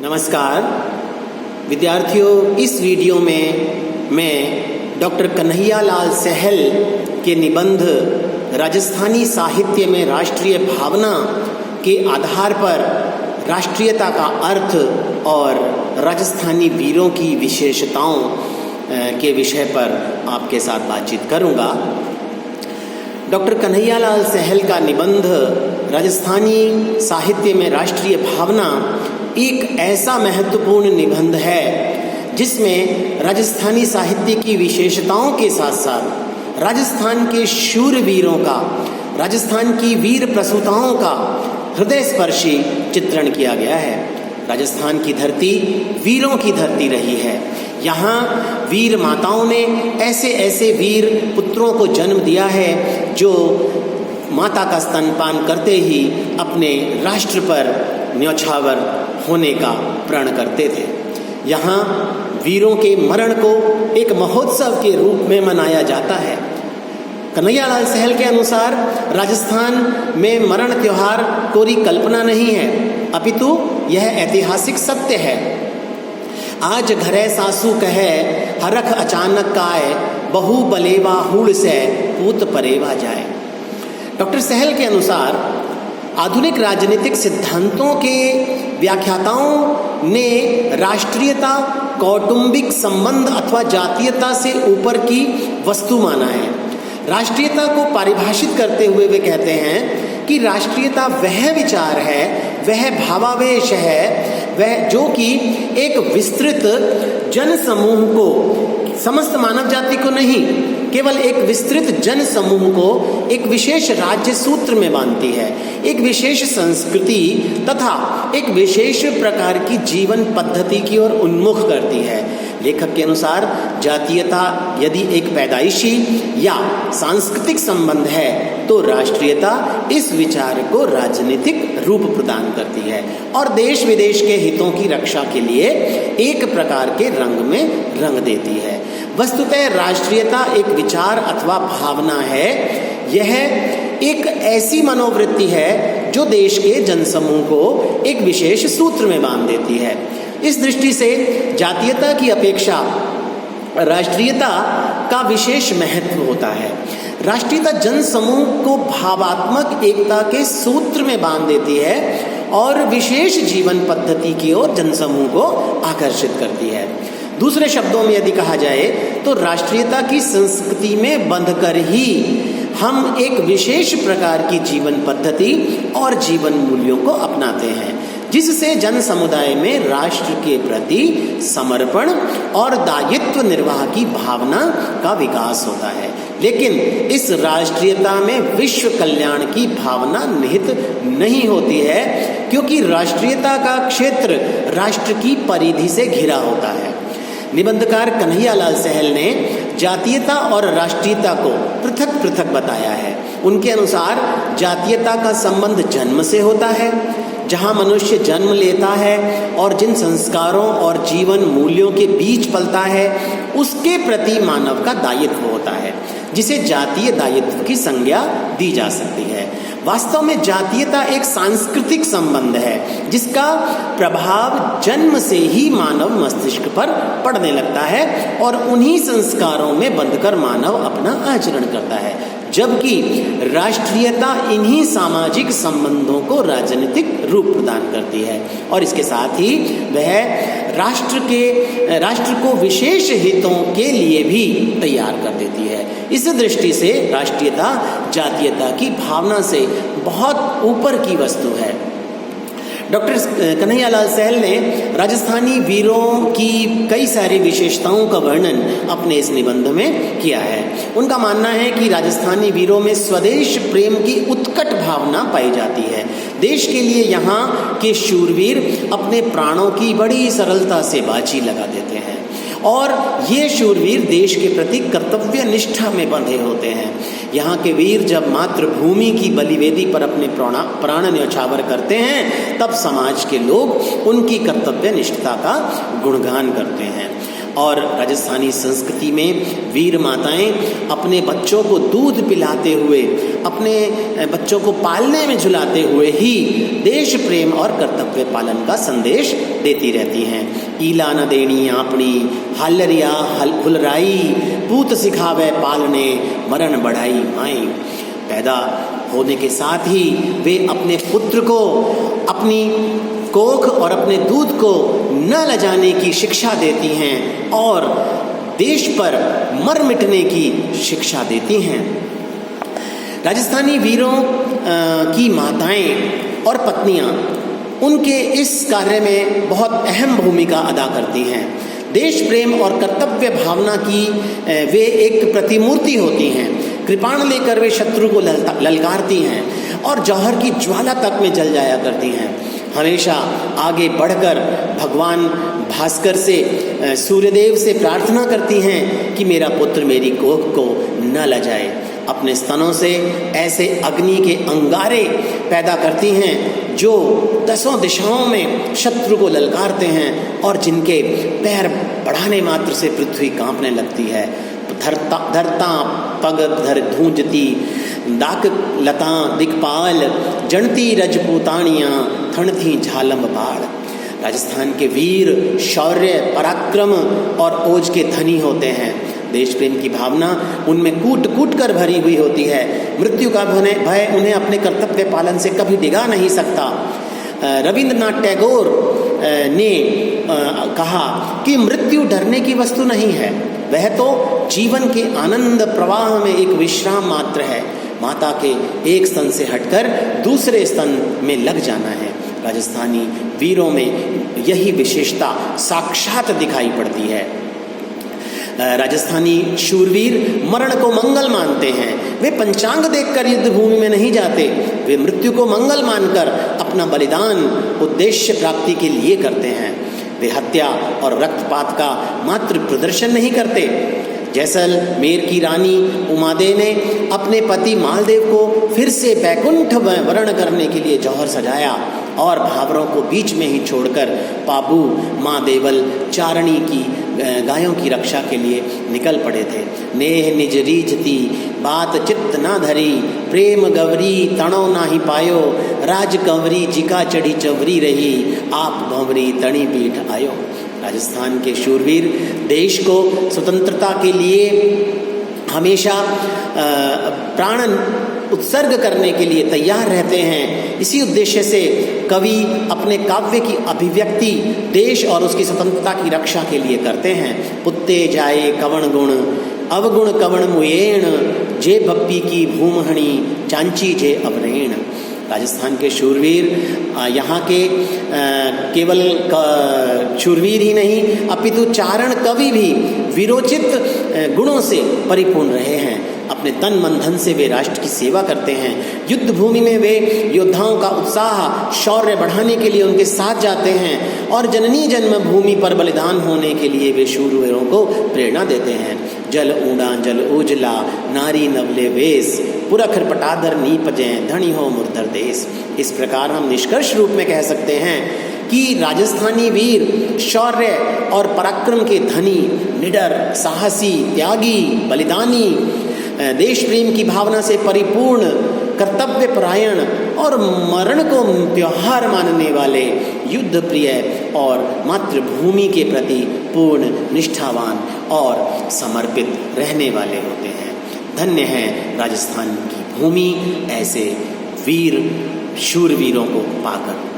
नमस्कार विद्यार्थियों, इस वीडियो में मैं डॉक्टर कन्हैयालाल सहल के निबंध राजस्थानी साहित्य में राष्ट्रीय भावना के आधार पर राष्ट्रीयता का अर्थ और राजस्थानी वीरों की विशेषताओं के विषय पर आपके साथ बातचीत करूंगा। डॉक्टर कन्हैयालाल सहल का निबंध राजस्थानी साहित्य में राष्ट्रीय भावना एक ऐसा महत्वपूर्ण निबंध है जिसमें राजस्थानी साहित्य की विशेषताओं के साथ साथ राजस्थान के शूरवीरों का, राजस्थान की वीर प्रसूताओं का हृदय स्पर्शी चित्रण किया गया है। राजस्थान की धरती वीरों की धरती रही है। यहाँ वीर माताओं ने ऐसे ऐसे वीर पुत्रों को जन्म दिया है जो माता का स्तनपान करते ही अपने राष्ट्र पर न्यौछावर होने का प्रण करते थे। यहाँ वीरों के मरण को एक महोत्सव के रूप में मनाया जाता है। कन्हैयालाल सहल के अनुसार राजस्थान में मरण त्योहार कोरी कल्पना नहीं है, अपितु यह ऐतिहासिक सत्य है। आज घरे सासू कहे हरख अचानक काए, बहु बलेवा हूड़ से पूत परेवा जाए। डॉक्टर सहल के अनुसार आधुनिक राजनीतिक सिद्धांतों के व्याख्याताओं ने राष्ट्रीयता कौटुंबिक संबंध अथवा जातीयता से ऊपर की वस्तु माना है। राष्ट्रीयता को परिभाषित करते हुए वे कहते हैं कि राष्ट्रीयता वह विचार है, वह भावावेश है, वह जो कि एक विस्तृत जन समूह को, समस्त मानव जाति को नहीं, केवल एक विस्तृत जन समूह को एक विशेष राज्य सूत्र में बांधती है, एक विशेष संस्कृति तथा एक विशेष प्रकार की जीवन पद्धति की ओर उन्मुख करती है। लेखक के अनुसार जातीयता यदि एक पैदाइशी या सांस्कृतिक संबंध है तो राष्ट्रीयता इस विचार को राजनीतिक रूप प्रदान करती है और देश विदेश के हितों की रक्षा के लिए एक प्रकार के रंग में रंग देती है। वस्तुतः राष्ट्रीयता एक विचार अथवा भावना है। यह एक ऐसी मनोवृत्ति है जो देश के जनसमूह को एक विशेष सूत्र में बांध देती है। इस दृष्टि से जातीयता की अपेक्षा राष्ट्रीयता का विशेष महत्व होता है। राष्ट्रीयता जनसमूह को भावात्मक एकता के सूत्र में बांध देती है और विशेष जीवन पद्धति की ओर जनसमूह को आकर्षित करती है। दूसरे शब्दों में यदि कहा जाए तो राष्ट्रीयता की संस्कृति में बंधकर ही हम एक विशेष प्रकार की जीवन पद्धति और जीवन मूल्यों को अपनाते हैं, जिससे जन समुदाय में राष्ट्र के प्रति समर्पण और दायित्व निर्वाह की भावना का विकास होता है। लेकिन इस राष्ट्रीयता में विश्व कल्याण की भावना निहित नहीं होती है, क्योंकि राष्ट्रीयता का क्षेत्र राष्ट्र की परिधि से घिरा होता है। निबंधकार कन्हैयालाल सहल ने जातीयता और राष्ट्रीयता को पृथक पृथक बताया है। उनके अनुसार जातीयता का संबंध जन्म से होता है, जहाँ मनुष्य जन्म लेता है और जिन संस्कारों और जीवन मूल्यों के बीच पलता है उसके प्रति मानव का दायित्व होता है, जिसे जातीय दायित्व की संज्ञा दी जा सकती है। वास्तव में जातीयता एक सांस्कृतिक संबंध है जिसका प्रभाव जन्म से ही मानव मस्तिष्क पर पड़ने लगता है और उन्हीं संस्कारों में बंधकर मानव अपना आचरण करता है, जबकि राष्ट्रीयता इन्हीं सामाजिक संबंधों को राजनीतिक रूप प्रदान करती है और इसके साथ ही वह राष्ट्र को विशेष हितों के लिए भी तैयार कर देती है। इस दृष्टि से राष्ट्रीयता जातीयता की भावना से बहुत ऊपर की वस्तु है। डॉक्टर कन्हैयालाल सहल ने राजस्थानी वीरों की कई सारी विशेषताओं का वर्णन अपने इस निबंध में किया है। उनका मानना है कि राजस्थानी वीरों में स्वदेश प्रेम की उत्कट भावना पाई जाती है। देश के लिए यहाँ के शूरवीर अपने प्राणों की बड़ी सरलता से बाजी लगा देते हैं और ये शूरवीर देश के प्रति कर्तव्य निष्ठा में बंधे होते हैं। यहाँ के वीर जब मातृभूमि की बलिवेदी पर अपने प्राण न्यौछावर करते हैं तब समाज के लोग उनकी कर्तव्य निष्ठा का गुणगान करते हैं। और राजस्थानी संस्कृति में वीर माताएं अपने बच्चों को दूध पिलाते हुए, अपने बच्चों को पालने में झुलाते हुए ही देश प्रेम और कर्तव्य पालन का संदेश देती रहती हैं। ईला न देनी आपनी, हालरिया हुलराई, पूत सिखावे पालने, मरण बढ़ाई माई। पैदा होने के साथ ही वे अपने पुत्र को अपनी कोख और अपने दूध को न लजाने की शिक्षा देती हैं और देश पर मर मिटने की शिक्षा देती हैं। राजस्थानी वीरों की माताएं और पत्नियां उनके इस कार्य में बहुत अहम भूमिका अदा करती हैं। देश प्रेम और कर्तव्य भावना की वे एक प्रतिमूर्ति होती हैं। कृपाण लेकर वे शत्रु को ललकारती हैं और जौहर की ज्वाला तक में जल जाया करती हैं। हमेशा आगे बढ़कर भगवान भास्कर से, सूर्यदेव से प्रार्थना करती हैं कि मेरा पुत्र मेरी कोख को न लजाए। अपने स्तनों से ऐसे अग्नि के अंगारे पैदा करती हैं जो 10 दिशाओं में शत्रु को ललकारते हैं और जिनके पैर बढ़ाने मात्र से पृथ्वी कांपने लगती है। धरता पग धर धूंजती, दाक लता दिक्पाल, जनती रजपूतानियाँ, थणथी झालम बाढ़। राजस्थान के वीर शौर्य, पराक्रम और ओज के धनी होते हैं। देश प्रेम की भावना उनमें कूट कूट कर भरी हुई होती है। मृत्यु का भय उन्हें अपने कर्तव्य पालन से कभी डिगा नहीं सकता। रविंद्रनाथ टैगोर ने कहा कि मृत्यु डरने की वस्तु नहीं है, वह तो जीवन के आनंद प्रवाह में एक विश्राम मात्र है। माता के एक स्तन से हटकर दूसरे स्तन में लग जाना है। राजस्थानी वीरों में यही विशेषता साक्षात दिखाई पड़ती है। राजस्थानी शूरवीर मरण को मंगल मानते हैं। वे पंचांग देखकर युद्ध भूमि में नहीं जाते, वे मृत्यु को मंगल मानकर अपना बलिदान उद्देश्य प्राप्ति के लिए करते हैं। वे हत्या और रक्तपात का मात्र प्रदर्शन नहीं करते। जैसलमेर की रानी उमादे ने अपने पति मालदेव को फिर से बैकुंठ वर्ण करने के लिए जौहर सजाया और भावरों को बीच में ही छोड़कर पाबू माँ देवल चारणी की गायों की रक्षा के लिए निकल पड़े थे। नेह निज रीझती बात चित्त ना धरी, प्रेम गवरी तणो ना ही पायो, राज कंवरी जिका चढ़ी चवरी रही, आप भंवरी तणी पीठ आयो। राजस्थान के शूरवीर देश को स्वतंत्रता के लिए हमेशा प्राण उत्सर्ग करने के लिए तैयार रहते हैं। इसी उद्देश्य से कवि अपने काव्य की अभिव्यक्ति देश और उसकी स्वतंत्रता की रक्षा के लिए करते हैं। पुत्ते जाए कवण गुण, अवगुण कवण मुयेण, जे बप्पी की भूमहणी, चांची जे अवरेण। राजस्थान के शूरवीर यहाँ के केवल शूरवीर ही नहीं अपितु चारण कवि भी वीरोचित गुणों से परिपूर्ण रहे हैं। अपने तन मन धन से वे राष्ट्र की सेवा करते हैं। युद्ध भूमि में वे योद्धाओं का उत्साह शौर्य बढ़ाने के लिए उनके साथ जाते हैं और जननी जन्मभूमि पर बलिदान होने के लिए वे शूरवीरों को प्रेरणा देते हैं। जल ऊड़ा जल उजला, नारी नवले वेश, पुरखर पटाधर नीप जय, धनी हो मुर्धर देश। इस प्रकार हम निष्कर्ष रूप में कह सकते हैं कि राजस्थानी वीर शौर्य और पराक्रम के धनी, निडर, साहसी, त्यागी, बलिदानी, देश प्रेम की भावना से परिपूर्ण, कर्तव्य परायण और मरण को त्योहार मानने वाले, युद्ध प्रिय और मातृभूमि के प्रति पूर्ण निष्ठावान और समर्पित रहने वाले होते हैं। धन्य है राजस्थान की भूमि ऐसे वीर शूरवीरों को पाकर।